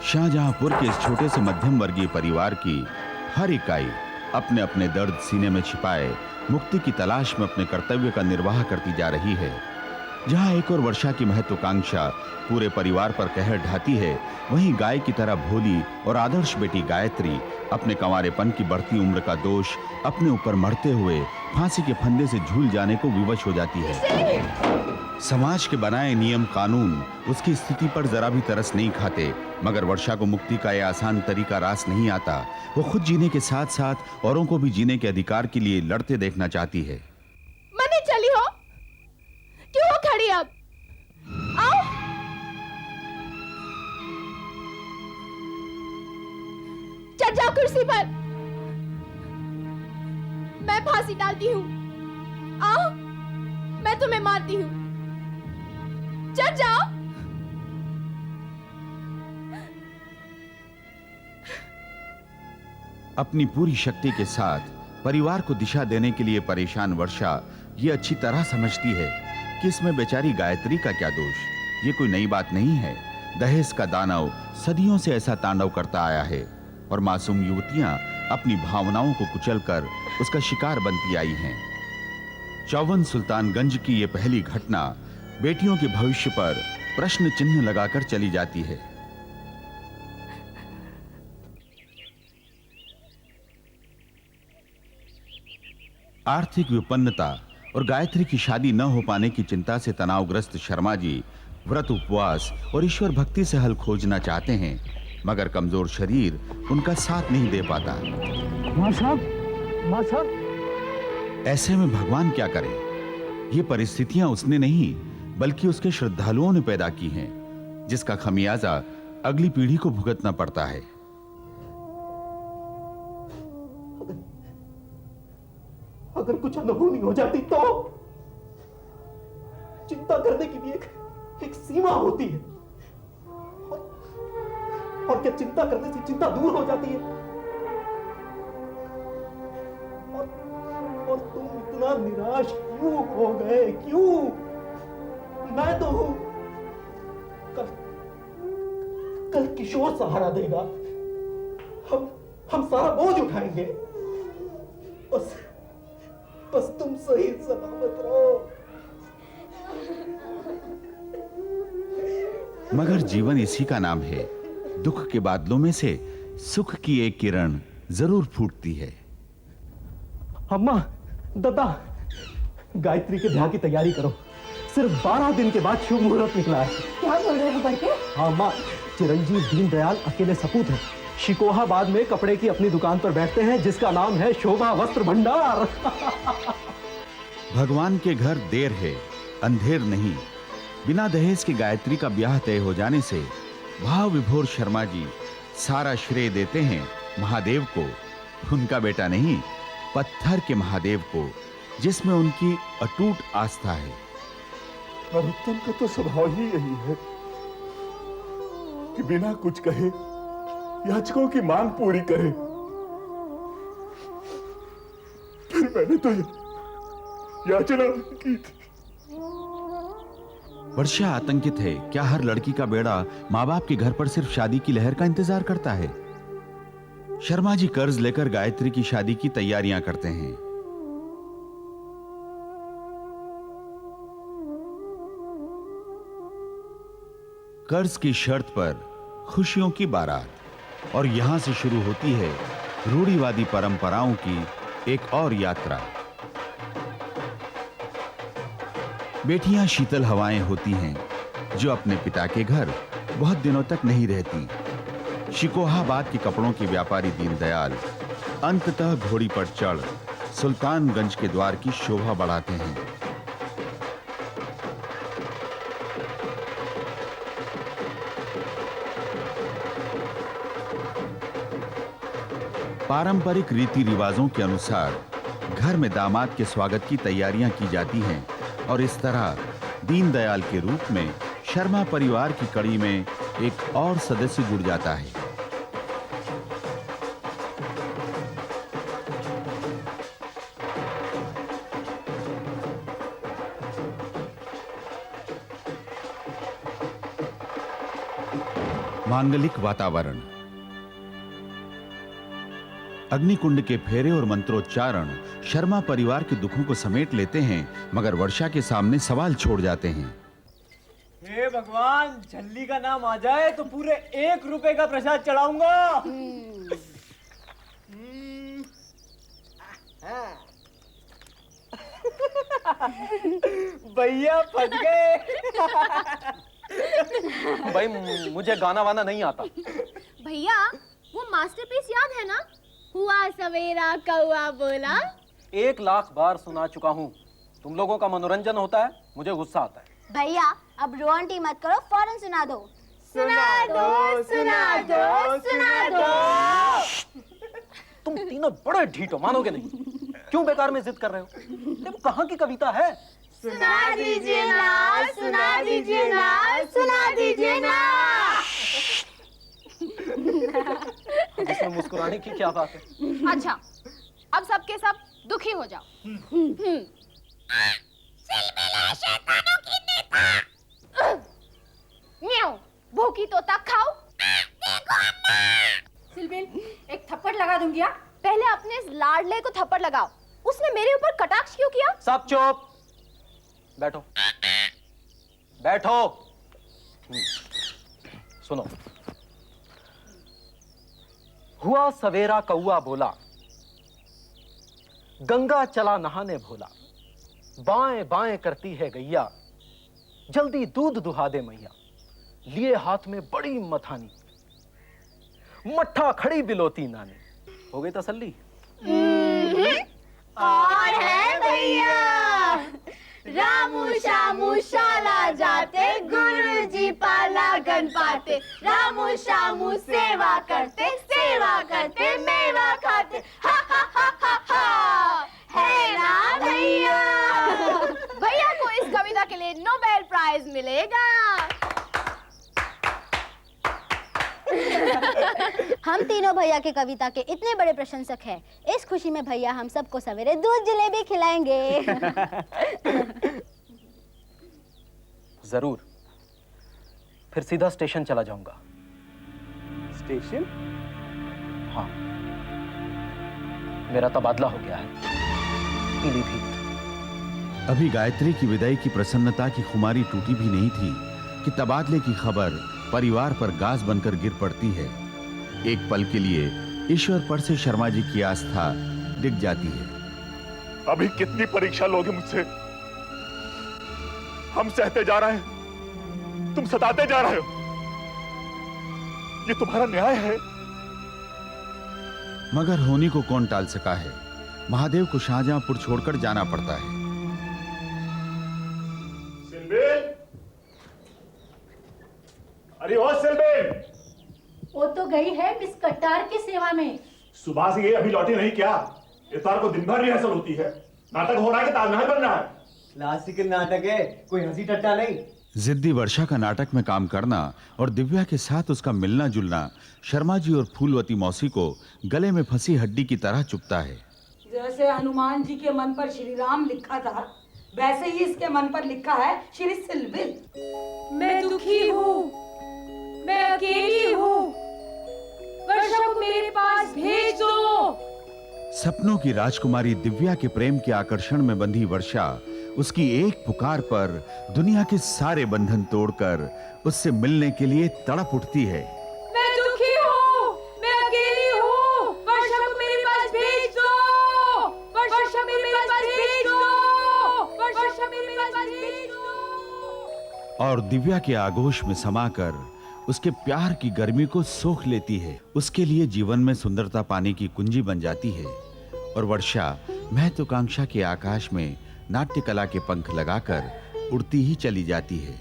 शाहजहांपुर के इस छोटे से मध्यम वर्गीय परिवार की हर इकाई अपने अपने दर्द सीने में छिपाए मुक्ति की तलाश में अपने कर्तव्य का निर्वाह करती जा रही है। जहां एक और वर्षा की महत्वाकांक्षा पूरे परिवार पर कहर ढाती है, वहीं गाय की तरह भोली और आदर्श बेटी गायत्री अपने कंवारेपन की बढ़ती उम्र का दोष अपने ऊपर मढ़ते हुए फांसी के फंदे से झूल जाने को विवश हो जाती है। समाज के बनाए नियम कानून उसकी स्थिति पर जरा भी तरस नहीं खाते, मगर वर्षा को मुक्ति का यह आसान तरीका रास नहीं आता। वो खुद जीने के साथ साथ औरों को भी जीने के अधिकार के लिए लड़ते देखना चाहती है। मने चली हो? क्यों हो खड़ी अब? आओ। चढ़ जाओ कुर्सी पर। मैं फांसी डालती हूँ। आओ, मैं तुम्हें मारती हूँ। चढ़ जाओ। अपनी पूरी शक्ति के साथ परिवार को दिशा देने के लिए परेशान वर्षा ये अच्छी तरह समझती है कि इसमें बेचारी गायत्री का क्या दोष। ये कोई नई बात नहीं है। दहेज का दानव सदियों से ऐसा तांडव करता आया है और मासूम युवतियां अपनी भावनाओं को कुचलकर उसका शिकार बनती आई हैं। चौवन सुल्तानगंज की ये पहली घटना बेटियों के भविष्य पर प्रश्न चिन्ह लगाकर चली जाती है। आर्थिक विपन्नता और गायत्री की शादी न हो पाने की चिंता से तनावग्रस्त शर्मा जी व्रत उपवास और ईश्वर भक्ति से हल खोजना चाहते हैं, मगर कमजोर शरीर उनका साथ नहीं दे पाता। मां साहब, ऐसे में भगवान क्या करे? ये परिस्थितियां उसने नहीं बल्कि उसके श्रद्धालुओं ने पैदा की हैं, जिसका खमियाजा अगली पीढ़ी को भुगतना पड़ता है। अगर कुछ अनहोनी हो जाती तो चिंता करने की भी एक सीमा होती है। और क्या चिंता करने से चिंता दूर हो जाती है? और तुम इतना निराश क्यों हो गए? क्यों? मैं तो हूं। कल किशोर सहारा देगा। हम सारा बोझ उठाएंगे। बस तुम सही सलामत रहो। मगर जीवन इसी का नाम है। दुख के बादलों में से सुख की एक किरण जरूर फूटती है। अम्मा, दादा, गायत्री के ब्याह की तैयारी करो। सिर्फ 12 दिन के बाद शुभ मुहूर्त निकला है। क्या बोल रहे हो बड़के? हाँ अम्मा, चिरंजीव दीनदयाल अकेले सपूत है। शिकोहाबाद में कपड़े की अपनी दुकान पर बैठते हैं, जिसका नाम है शोभा वस्त्र भंडार। भगवान के घर देर है, अंधेर नहीं। बिना दहेज के गायत्री का ब्याह तय हो जाने से भाव विभोर शर्मा जी सारा श्रेय देते हैं महादेव को, उनका बेटा नहीं, पत्थर के महादेव को, जिसमें उनकी अटूट आस्था है। नरोत्तम का तो स्वभाव ही यही है कि बिना कुछ कहे याचकों की मांग पूरी करे। फिर मैंने तो याचना की थी। वर्षा आतंकित है। क्या हर लड़की का बेड़ा माँ बाप के घर पर सिर्फ शादी की लहर का इंतजार करता है? शर्मा जी कर्ज लेकर गायत्री की शादी की तैयारियां करते हैं। कर्ज की शर्त पर खुशियों की बारात, और यहां से शुरू होती है रूढ़िवादी परंपराओं की एक और यात्रा। बेटियां शीतल हवाएं होती हैं जो अपने पिता के घर बहुत दिनों तक नहीं रहती। शिकोहाबाद के कपड़ों के व्यापारी दीनदयाल अंततः घोड़ी पर चढ़ सुल्तानगंज के द्वार की शोभा बढ़ाते हैं। पारंपरिक रीति रिवाजों के अनुसार घर में दामाद के स्वागत की तैयारियां की जाती हैं और इस तरह दीनदयाल के रूप में शर्मा परिवार की कड़ी में एक और सदस्य जुड़ जाता है। मांगलिक वातावरण। अग्निकुंड के फेरे और मंत्रोच्चारण शर्मा परिवार के दुखों को समेट लेते हैं, मगर वर्षा के सामने सवाल छोड़ जाते हैं। हे भगवान, झल्ली का नाम आ जाए तो पूरे 1 रुपए का प्रसाद चढ़ाऊंगा। भैया फंस गए। भाई मुझे गाना वाना नहीं आता। भैया वो मास्टरपीस याद है ना, हुआ सवेरा कौआ बोला। 1 लाख बार सुना चुका हूँ। तुम लोगों का मनोरंजन होता है, मुझे गुस्सा आता है। भैया अब रोंटी मत करो, फौरन सुना दो। सुना दो, सुना दो, सुना दो। तुम तीनों बड़े ढीठ हो, मानोगे नहीं। क्यों बेकार में जिद कर रहे हो? ये वो कहाँ की कविता है? सुना दीजिए ना, सुना दीजिए ना, सुना दीजिए ना। अब इसमें मुस्कुराने की क्या बात है? अच्छा, अब सबके सब दुखी हो जाओ। म्याऊ, भूखी तोता खाओ। सिलबिल, एक थप्पड़ लगा दूंगी। पहले अपने इस लाडले को थप्पड़ लगाओ। उसने मेरे ऊपर कटाक्ष क्यों किया? सब चुप, बैठो बैठो। सुनो। हुआ सवेरा कौआ बोला, गंगा चला नहाने भोला। बाएं बाएं करती है गैया, जल्दी दूध दुहा दे मैया। लिए हाथ में बड़ी मथानी, मट्ठा खड़ी बिलोती नानी। हो गई तसल्ली? और है भैया, रामू शामू शाला जाते, गुरुजी पाला गन पाते। रामू शामू सेवा करते, मेवा खाते। हा हा हा हा हा, है ना भैया? भैया को इस कविता के लिए नोबेल प्राइज मिलेगा। हम तीनों भैया के कविता के इतने बड़े प्रशंसक हैं। इस खुशी में भैया हम सबको सवेरे दूध जलेबी खिलाएंगे। जरूर। फिर सीधा स्टेशन चला जाऊंगा। स्टेशन? हाँ, मेरा तबादला हो गया है, पीलीभीत। अभी गायत्री की विदाई की प्रसन्नता की खुमारी टूटी भी नहीं थी कि तबादले की खबर परिवार पर गाज बनकर गिर पड़ती है। एक पल के लिए ईश्वर पर से शर्मा जी की आस्था डिग जाती है। अभी कितनी परीक्षा लोगे मुझसे? हम सहते जा रहे हैं, तुम सताते जा रहे हो। ये तुम्हारा न्याय है? मगर होनी को कौन टाल सका है। महादेव को शाहजहांपुर छोड़कर जाना पड़ता है। सिलबेल, अरे ओ सिलबेल, वो तो गई है मिस कट्टार की सेवा में। सुबह से ये अभी लौटी नहीं क्या? इतवार को दिन भर रिहर्सल होती है। नाटक हो रहा है कि ताजमहल बन रहा है? क्लासिकल नाटक है, कोई हंसी टट्टा नहीं। जिद्दी वर्षा का नाटक में काम करना और दिव्या के साथ उसका मिलना जुलना शर्मा जी और फूलवती मौसी को गले में फंसी हड्डी की तरह चुभता है। जैसे हनुमान जी के मन पर श्री राम लिखा था, वैसे ही इसके मन पर लिखा है श्री सिलबिल। मैं दुखी हूँ, मैं अकेली हूँ, वर्षा को मेरे पास भेज दो। सपनों की राजकुमारी दिव्या के प्रेम के आकर्षण में बंधी वर्षा उसकी एक पुकार पर दुनिया के सारे बंधन तोड़कर उससे मिलने के लिए तड़प उठती है। मैं दुखी हूँ, मैं अकेली हूँ, वर्षा को मेरे पास भेज दो, वर्षा मेरे पास भेज दो, वर्षा मेरे पास भेज दो। और दिव्या के आगोश में समाकर उसके प्यार की गर्मी को सोख लेती है। उसके लिए जीवन में सुंदरता पाने की कुंजी बन जाती है और वर्षा महत्वाकांक्षा के आकाश में नाट्य कला के पंख लगाकर उड़ती ही चली जाती है।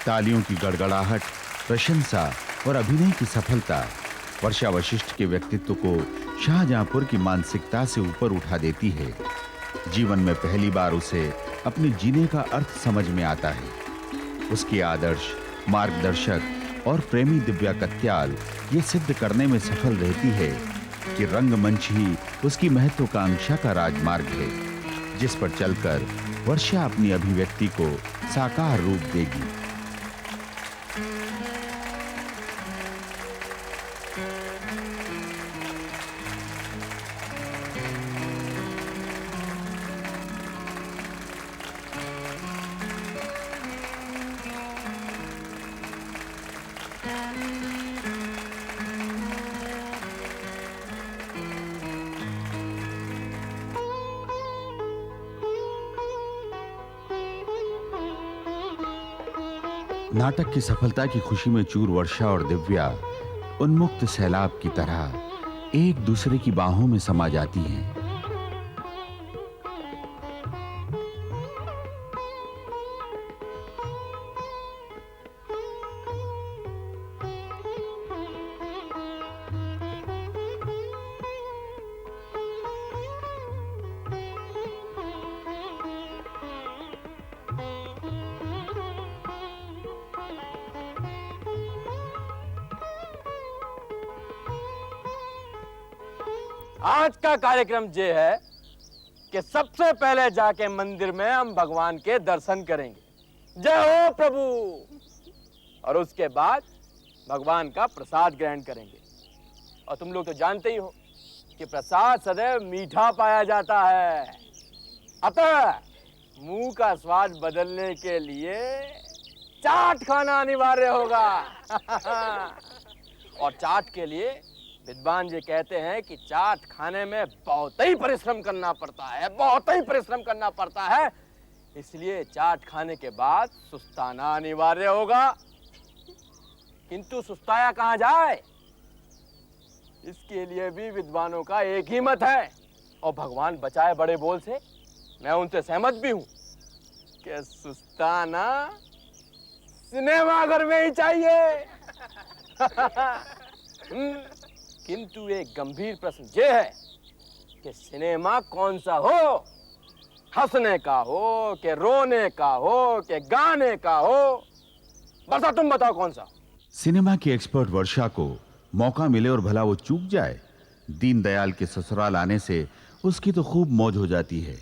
तालियों की गड़गड़ाहट, प्रशंसा और अभिनय की सफलता वर्षा वशिष्ठ के व्यक्तित्व को शाहजहांपुर की मानसिकता से ऊपर उठा देती है। जीवन में पहली बार उसे अपने जीने का अर्थ समझ में आता है। उसके आदर्श, मार्गदर्शक और प्रेमी दिव्या कत्याल ये सिद्ध करने में सफल रहती है कि रंगमंच ही उसकी महत्वाकांक्षा का राजमार्ग है, जिस पर चलकर वर्षा अपनी अभिव्यक्ति को साकार रूप देगी। नाटक की सफलता की खुशी में चूर वर्षा और दिव्या उन्मुक्त सैलाब की तरह एक दूसरे की बाहों में समा जाती हैं। आज का कार्यक्रम ये है कि सबसे पहले जाके मंदिर में हम भगवान के दर्शन करेंगे। जय हो प्रभु। और उसके बाद भगवान का प्रसाद ग्रहण करेंगे। और तुम लोग तो जानते ही हो कि प्रसाद सदैव मीठा पाया जाता है, अतः मुंह का स्वाद बदलने के लिए चाट खाना अनिवार्य होगा। और चाट के लिए विद्वान जी कहते हैं कि चाट खाने में बहुत ही परिश्रम करना पड़ता है, बहुत ही परिश्रम करना पड़ता है। इसलिए चाट खाने के बाद सुस्ताना अनिवार्य होगा। किंतु सुस्ताया कहां जाए, इसके लिए भी विद्वानों का एक ही मत है। और भगवान बचाए बड़े बोल से मैं उनसे सहमत भी हूं कि सुस्ताना सिनेमाघर में ही चाहिए। किंतु एक गंभीर प्रश्न ये है कि सिनेमा कौन सा हो, हंसने का हो कि रोने का हो कि गाने का हो। बस तुम बताओ कौन सा। सिनेमा की एक्सपर्ट वर्षा को मौका मिले और भला वो चूक जाए, दीनदयाल के ससुराल आने से उसकी तो खूब मौज हो जाती है।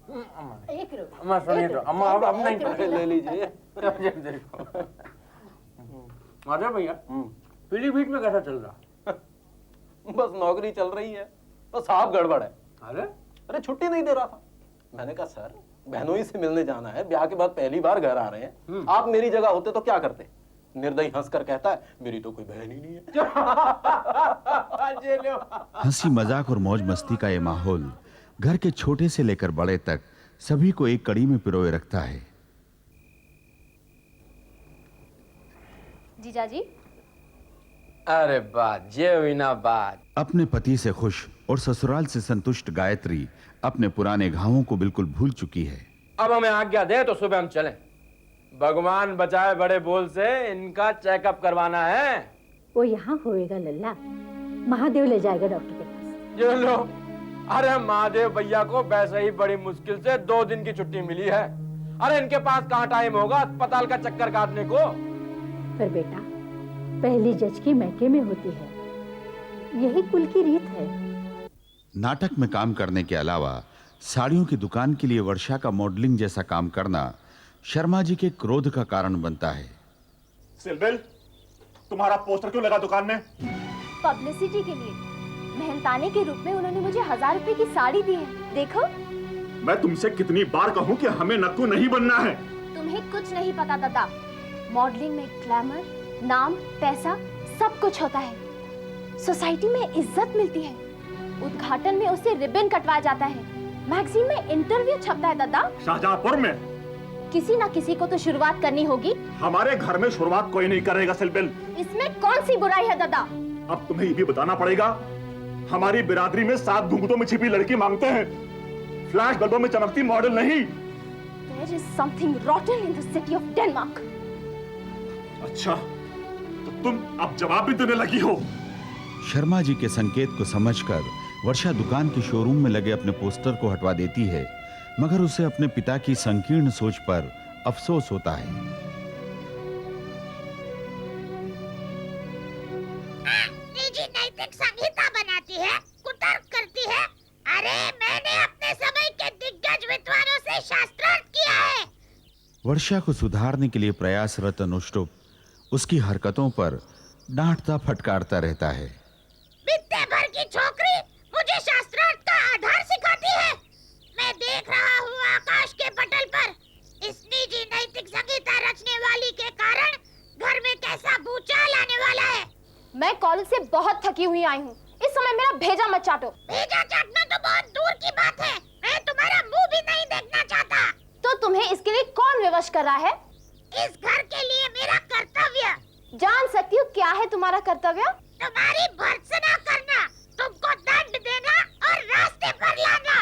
अम्मा सुनिए तो, अम्मा अब नहीं ले लीजिए। अरे भैया पीलीभीत में कैसा चल रहा? बस नौकरी चल रही है, तो साहब गड़बड़ है। अरे छुट्टी नहीं दे रहा था। मैंने कहा सर बहनोई से मिलने जाना है, ब्याह के बाद पहली बार घर आ रहे हैं, आप मेरी जगह होते तो क्या करते? निर्दयी हंसकर कहता है मेरी तो कोई बहन ही नहीं है। हंसी मजाक और मौज मस्ती का ये माहौल घर के छोटे से लेकर बड़े तक सभी को एक कड़ी में पिरोए रखता है। जीजाजी, अरे बात ये हुई ना बात। अपने पति से खुश और ससुराल से संतुष्ट गायत्री अपने पुराने घावों को बिल्कुल भूल चुकी है। अब हमें आज्ञा दे तो सुबह हम चलें। भगवान बचाए बड़े बोल से इनका चेकअप करवाना है। वो यहाँ होएगा लल्ला, महादेव ले जाएगा डॉक्टर के पास। ये लो, अरे महादेव भैया को वैसे ही बड़ी मुश्किल से 2 दिन की छुट्टी मिली है। अरे इनके पास कहाँ टाइम होगा अस्पताल का चक्कर काटने को। पर बेटा पहली जज की मैके में होती है, यही कुल की रीत है। नाटक में काम करने के अलावा साड़ियों की दुकान के लिए वर्षा का मॉडलिंग जैसा काम करना शर्मा जी के क्रोध का कारण बनता है। सिलबिल, तुम्हारा पोस्टर क्यों लगा दुकान में? पब्लिसिटी के लिए। मेहनताने के रूप में उन्होंने मुझे 1000 रुपए की साड़ी दी है, देखो। मैं तुमसे कितनी बार कहूं कि हमें नक्कू नहीं बनना है। तुम्हें कुछ नहीं पता दादा। मॉडलिंग में ग्लैमर, नाम, पैसा सब कुछ होता है। सोसाइटी में इज्जत मिलती है, उद्घाटन में उसे रिबन कटवाया जाता है, मैगजीन में इंटरव्यू छपता है दादा। शाहजहांपुर में किसी ना किसी को तो शुरुआत करनी होगी। हमारे घर में शुरुआत कोई नहीं करेगा सिलबिल। इसमें कौन सी बुराई है दादा? अब तुम्हें ये भी बताना पड़ेगा, हमारी बिरादरी में 7 घुंघटों में छिपी लड़की मांगते हैं, फ्लैश बल्बों में चमकती मॉडल नहीं। There is something rotten in the city of Denmark. अच्छा, तो तुम अब जवाब भी देने लगी हो। शर्मा जी के संकेत को समझकर वर्षा दुकान के शोरूम में लगे अपने पोस्टर को हटवा देती है, मगर उसे अपने पिता की संकीर्ण सोच पर अफसोस होता है। जी नैतिक संहिता बनाती है, कुतर्क करती है। अरे मैंने अपने समय के दिग्गज विद्वानों से शास्त्रार्थ किया है। वर्षा को सुधारने के लिए प्रयासरत अनुष्टुप उसकी हरकतों पर डांटता फटकारता रहता है। बित्ते भर की छोकरी मुझे शास्त्रार्थ का आधार सिखाती है। मैं देख रहा हूँ आकाश के पटल पर इस निजी नैतिक संहिता रचने वाली के कारण घर में कैसा भूचाल आने वाला है। मैं कॉलेज से बहुत थकी हुई आई हूँ, इस समय मेरा भेजा मत चाटो। भेजा चाटना तो बहुत दूर की बात है, मैं तुम्हारा मुंह भी नहीं देखना चाहता। तो तुम्हें इसके लिए कौन विवश कर रहा है? इस घर के लिए मेरा कर्तव्य। जान सकती हूँ क्या है तुम्हारा कर्तव्य? तुम्हारी भर्त्सना करना, तुमको दंड देना और रास्ते पर लाना।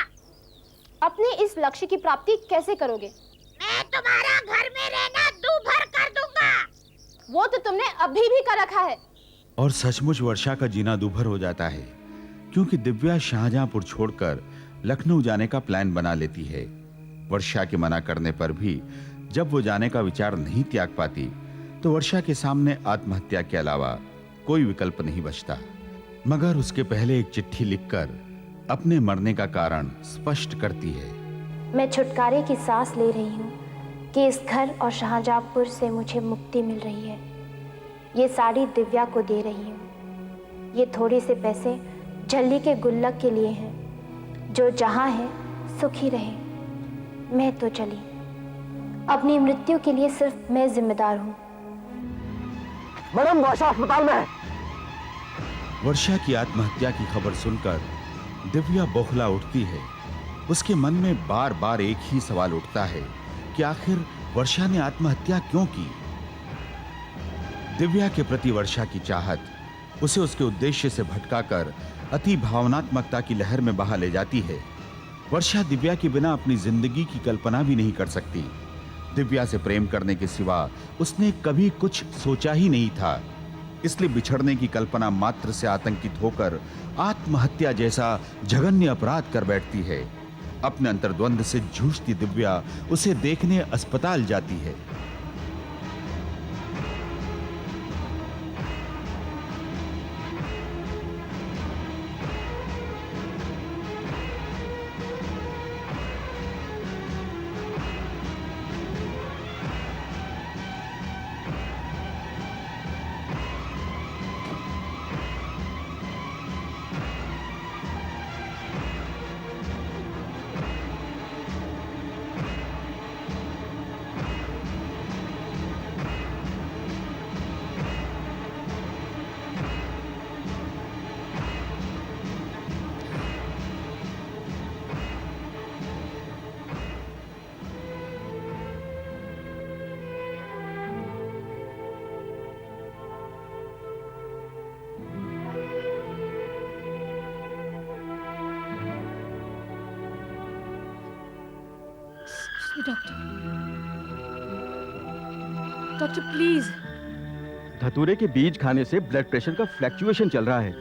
अपने इस लक्ष्य की प्राप्ति कैसे करोगे? मैं तुम्हारा घर में रहना दूभर कर दूंगा। वो तो तुमने अभी भी कर रखा है। और सचमुच वर्षा का जीना दूभर हो जाता है, क्योंकि दिव्या शाहजहांपुर छोड़कर लखनऊ जाने का प्लान बना लेती है। वर्षा के मना करने पर भी जब वो जाने का विचार नहीं त्याग पाती, तो वर्षा के सामने आत्महत्या के अलावा कोई विकल्प नहीं बचता। मगर उसके पहले एक चिट्ठी लिखकर अपने मरने का कारण स्पष्ट करती है। मैं छुटकारे की सांस ले रही हूँ कि इस घर और शाहजहांपुर से मुझे मुक्ति मिल रही है। ये साड़ी दिव्या को दे रही हूँ। ये थोड़े से पैसे झल्ली के गुल्लक के लिए हैं। जो जहाँ है सुखी रहे। मैं तो चली, अपनी मृत्यु के लिए सिर्फ मैं जिम्मेदार हूँ। मैडम, वर्षा अस्पताल में है। वर्षा की आत्महत्या की खबर सुनकर दिव्या बौखला उठती है। उसके मन में बार बार एक ही सवाल उठता है कि आखिर वर्षा ने आत्महत्या क्यों की। दिव्या के प्रति वर्षा की चाहत उसे उसके उद्देश्य से भटकाकर अति भावनात्मकता की लहर में बहा ले जाती है। वर्षा दिव्या के बिना अपनी जिंदगी की कल्पना भी नहीं कर सकती। दिव्या से प्रेम करने के सिवा उसने कभी कुछ सोचा ही नहीं था। इसलिए बिछड़ने की कल्पना मात्र से आतंकित होकर आत्महत्या जैसा जघन्य अपराध कर बैठती है। अपने अंतर्द्वंद से जूझती दिव्या उसे देखने अस्पताल जाती है। Doctor please. धतूरे के बीज खाने से ब्लड प्रेशर का फ्लैक्चुएशन चल रहा है,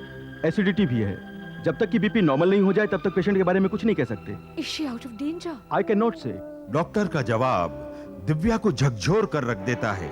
एसिडिटी भी है। जब तक कि बीपी नॉर्मल नहीं हो जाए तब तक पेशेंट के बारे में कुछ नहीं कह सकते। Is she out of danger? I can not से। डॉक्टर का जवाब दिव्या को झकझोर कर रख देता है।